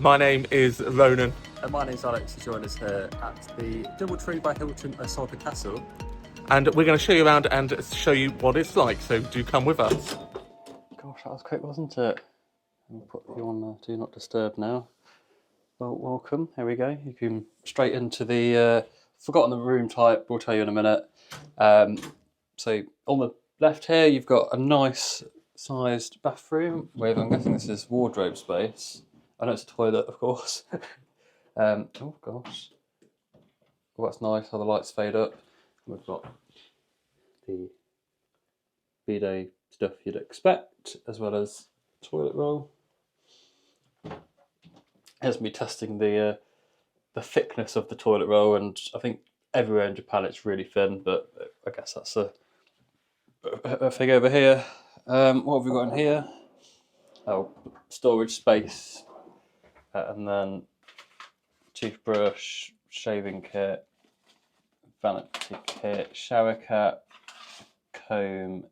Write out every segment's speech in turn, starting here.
My name is Ronan. And my name's Alex, to join us here at the DoubleTree by Hilton Osaka Castle. And we're going to show you around and show you what it's like, so do come with us. Gosh, that was quick, wasn't it? I'll put you on Do Not Disturb now. Well, welcome, here we go. You can straight into the, forgotten the room type, we'll tell you in a minute. So on the left here, you've got a nice sized bathroom with, I'm guessing this is wardrobe space. I know it's a toilet, of course. Oh gosh. Oh, that's nice how the lights fade up. We've got the bidet stuff you'd expect, as well as toilet roll. Here's me testing the thickness of the toilet roll, and I think everywhere in Japan it's really thin, but I guess that's a thing over here. What have we got in here? Oh, storage space, and then toothbrush, shaving kit, vanity kit, shower cap, comb.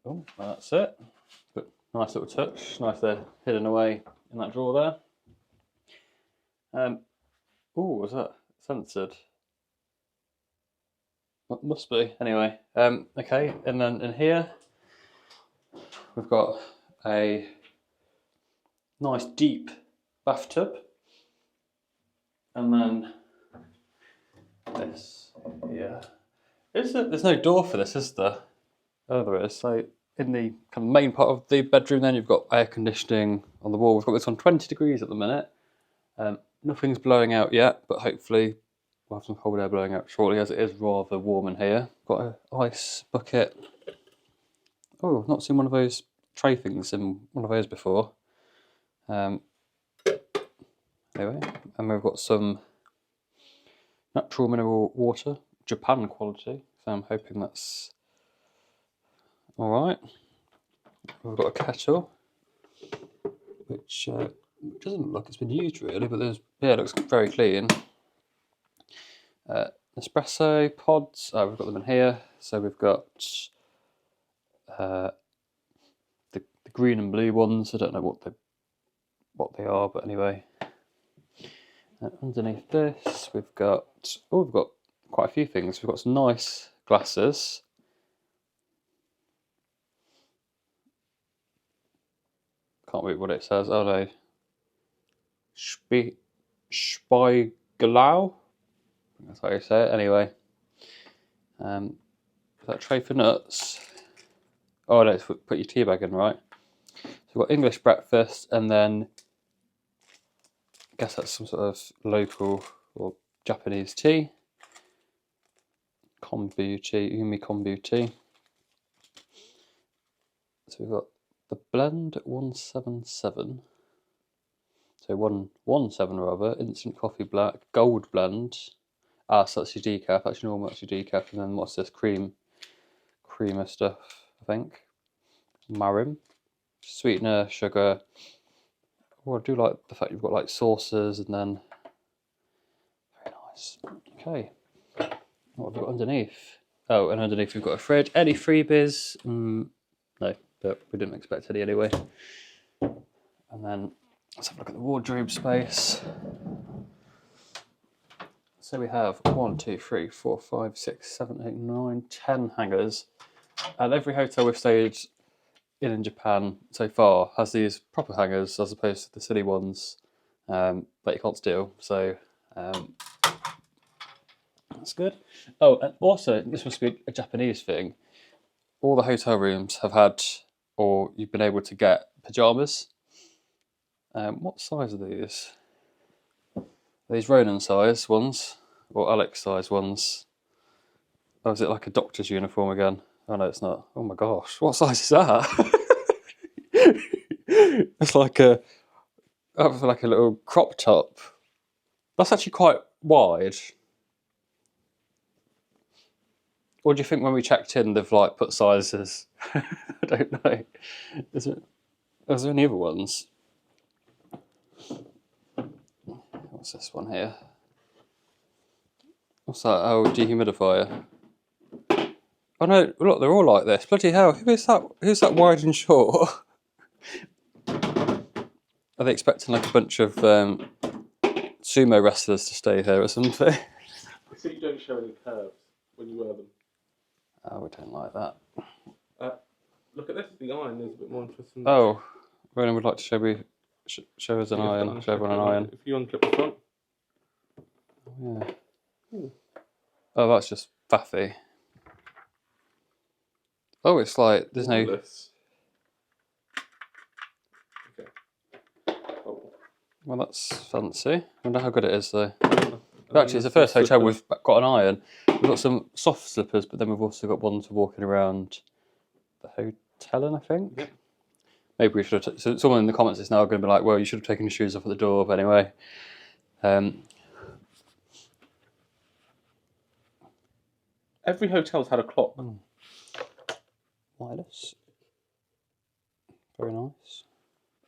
Oh, that's it. But nice little touch. Nice they're hidden away in that drawer there. Oh, was that censored? Must be. Anyway, okay. And then in here, we've got a nice deep bathtub. And then this, yeah. There's no door for this, is there? Oh, there is. So in the kind of main part of the bedroom, then you've got air conditioning on the wall. We've got this on 20 degrees at the minute. Nothing's blowing out yet, but hopefully we'll have some cold air blowing out shortly, as it is rather warm in here. Got an ice bucket. Oh, I've not seen one of those tray things in one of those before. Anyway, and we've got some natural mineral water, Japan quality, so I'm hoping that's alright. We've got a kettle, which doesn't look like it's been used really, but it looks very clean. Espresso pods, we've got them in here. So we've got the green and blue ones. I don't know what they are, but anyway. Underneath this, we've got quite a few things. We've got some nice glasses. Can't read what it says. Oh no. Spiegelau? That's how you say it. Anyway. Is that a tray for nuts? Oh no, it's put your tea bag in, right? So we've got English breakfast, and then I guess that's some sort of local or Japanese tea. Kombu tea, Umi Kombu tea. So we've got the blend 177. So 117 rather, instant coffee black, gold blend. So that's your decaf, that's your normal, that's your decaf, and then what's this, creamer stuff, I think. Marim, sweetener, sugar. Oh, I do like the fact you've got like sauces, and then very nice. Okay, what have we got underneath? Oh, and underneath we've got a fridge. Any freebies? No, but we didn't expect any anyway. And then let's have a look at the wardrobe space. So we have 1, 2, 3, 4, 5, 6, 7, 8, 9, 10 hangers. And every hotel we've stayed in Japan so far has these proper hangers as opposed to the silly ones that you can't steal. So that's good. Oh, and also this must be a Japanese thing. All the hotel rooms have had, or you've been able to get, pajamas. What size are these? Are these Ronan size ones or Alex size ones? Oh, is it like a doctor's uniform again? Oh no, it's not. Oh my gosh, what size is that? It's like a little crop top. That's actually quite wide. What do you think when we checked in they've like put sizes? I don't know. Is there any other ones? What's this one here? What's that? Oh, dehumidifier. Oh no, look, they're all like this. Bloody hell, who's that wide and short? Are they expecting like a bunch of sumo wrestlers to stay here or something? So you don't show any curves when you wear them. Oh, we don't like that. Look at this, the iron, there's a bit more interesting. Oh, Ronan would like to show us an iron, show everyone an iron. If you unclip the front. Yeah. Ooh. Oh, that's just faffy. Oh, it's like, there's no... Okay. Oh. Well, that's fancy. I wonder how good it is, though. Actually, it's the first hotel we've got an iron. We've got some soft slippers, but then we've also got ones for walking around the hotel in, I think. Yep. Maybe we should have... So someone in the comments is now going to be like, well, you should have taken your shoes off at the door, but anyway. Every hotel's had a clock. Wireless. Very nice.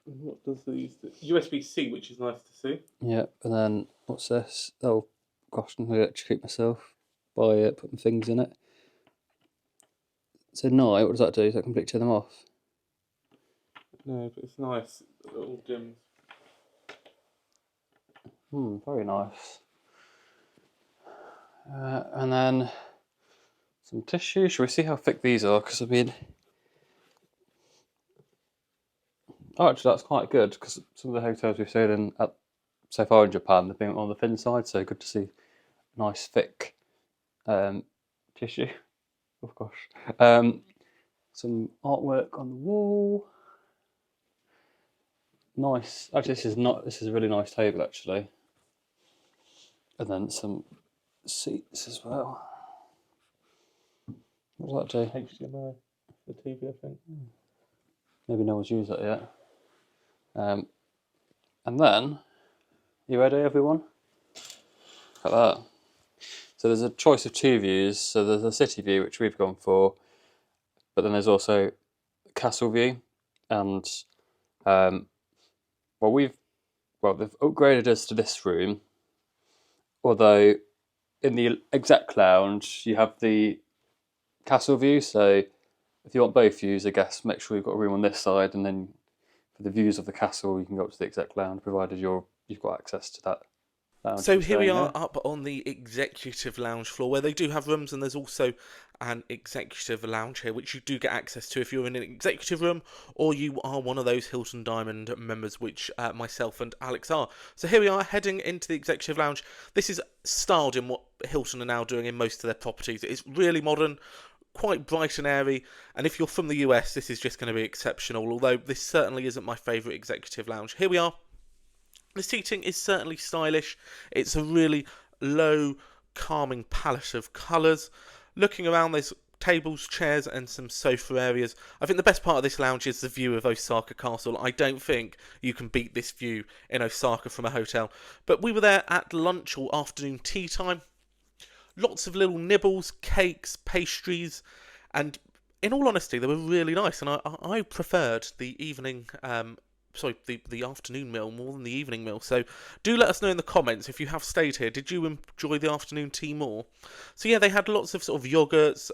What does these do? USB-C, which is nice to see. Yeah, and then what's this? Oh, gosh, I'm going to electrocute myself. Buy it, put my things in it. So night, what does that do? Does that completely turn them off? No, but it's nice. Little dims. Very nice. And then some tissue. Shall we see how thick these are? Because I mean, oh, actually, that's quite good. Because some of the hotels we've stayed in so far in Japan, they've been on the thin side. So good to see nice thick tissue. Oh gosh. Some artwork on the wall. Nice. Actually, this is a really nice table actually. And then some seats as well. What does that do? HDMI for TV, I think. Maybe no one's used that yet. And then, you ready, everyone? Look at that. So there's a choice of two views. So there's a city view, which we've gone for, but then there's also a castle view, and they've upgraded us to this room. Although in the exec lounge you have the castle view, so if you want both views, I guess make sure you've got a room on this side, and then for the views of the castle you can go up to the exec lounge, provided you've got access to that lounge. So here we are up on the executive lounge floor, where they do have rooms, and there's also an executive lounge here, which you do get access to if you're in an executive room, or you are one of those Hilton Diamond members, which myself and Alex are. So here we are, heading into the executive lounge. This is styled in what Hilton are now doing in most of their properties. It's really modern, quite bright and airy, and if you're from the US, this is just going to be exceptional, although this certainly isn't my favourite executive lounge. Here we are. The seating is certainly stylish. It's a really low, calming palette of colours. Looking around, there's tables, chairs, and some sofa areas. I think the best part of this lounge is the view of Osaka Castle. I don't think you can beat this view in Osaka from a hotel. But we were there at lunch or afternoon tea time. Lots of little nibbles, cakes, pastries, and in all honesty, they were really nice. And I preferred the evening the afternoon meal more than the evening meal. So do let us know in the comments if you have stayed here. Did you enjoy the afternoon tea more? So yeah, they had lots of sort of yogurts,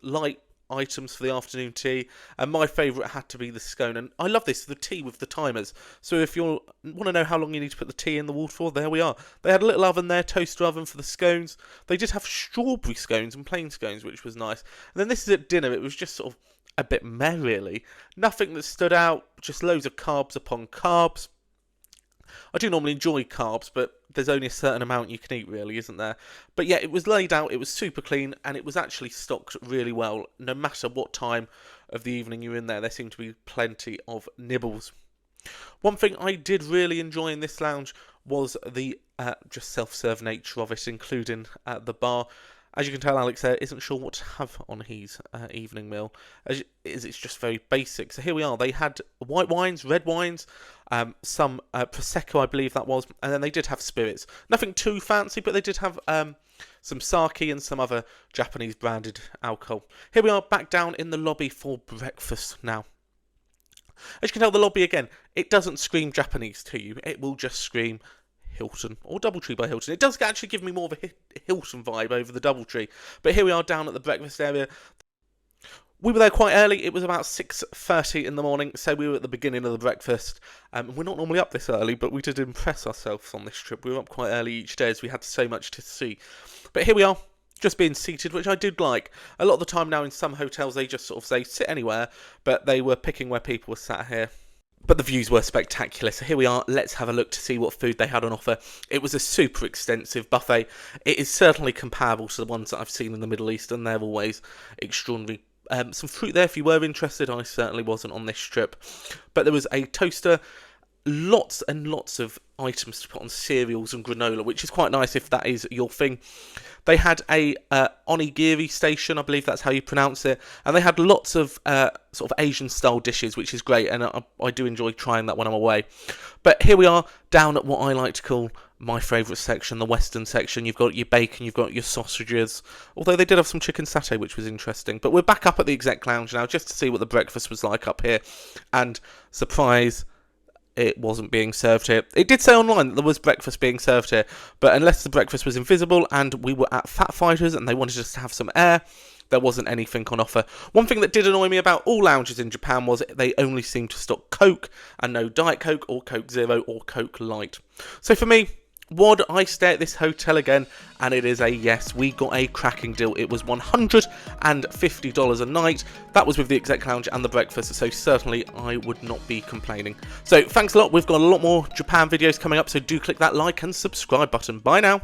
light items for the afternoon tea, and my favourite had to be the scone. And I love this, the tea with the timers. So if you want to know how long you need to put the tea in the water for, there we are. They had a little oven there, toaster oven for the scones. They did have strawberry scones and plain scones, which was nice. And then this is at dinner. It was just sort of a bit meh, really. Nothing that stood out, just loads of carbs upon carbs. I do normally enjoy carbs, but there's only a certain amount you can eat, really, isn't there? But yeah, it was laid out, it was super clean, and it was actually stocked really well. No matter what time of the evening you're in there, there seemed to be plenty of nibbles. One thing I did really enjoy in this lounge was the just self-serve nature of it, including the bar. As you can tell, Alex there isn't sure what to have on his evening meal, as it's just very basic. So here we are. They had white wines, red wines, some Prosecco, I believe that was, and then they did have spirits. Nothing too fancy, but they did have some sake and some other Japanese branded alcohol. Here we are back down in the lobby for breakfast now. As you can tell, the lobby, again, it doesn't scream Japanese to you. It will just scream Hilton or DoubleTree by Hilton. It does actually give me more of a Hilton vibe over the DoubleTree. But here we are down at the breakfast area. We were there quite early. It was about 6:30 in the morning, so we were at the beginning of the breakfast. We're not normally up this early, but we did impress ourselves on this trip. We were up quite early each day as we had so much to see. But here we are, just being seated, which I did like. A lot of the time now in some hotels, they just sort of say sit anywhere, but they were picking where people were sat here. But the views were spectacular, so here we are. Let's have a look to see what food they had on offer. It was a super extensive buffet. It is certainly comparable to the ones that I've seen in the Middle East, and they're always extraordinary. Some fruit there if you were interested. I certainly wasn't on this trip. But there was a toaster, lots and lots of items to put on cereals and granola, which is quite nice if that is your thing. They had a onigiri station, I believe that's how you pronounce it, and they had lots of sort of Asian-style dishes, which is great, and I do enjoy trying that when I'm away. But here we are, down at what I like to call my favourite section, the Western section. You've got your bacon, you've got your sausages, although they did have some chicken satay, which was interesting. But we're back up at the exec lounge now, just to see what the breakfast was like up here, and surprise, it wasn't being served here. It did say online that there was breakfast being served here, but unless the breakfast was invisible and we were at Fat Fighters and they wanted us to have some air, there wasn't anything on offer. One thing that did annoy me about all lounges in Japan was they only seemed to stock Coke and no Diet Coke or Coke Zero or Coke Light. So for me, would I stay at this hotel again? And it is a yes. We got a cracking deal. It was $150 a night. That was with the exec lounge and the breakfast, so certainly I would not be complaining. So thanks a lot. We've got a lot more Japan videos coming up, so do click that like and subscribe button. Bye now.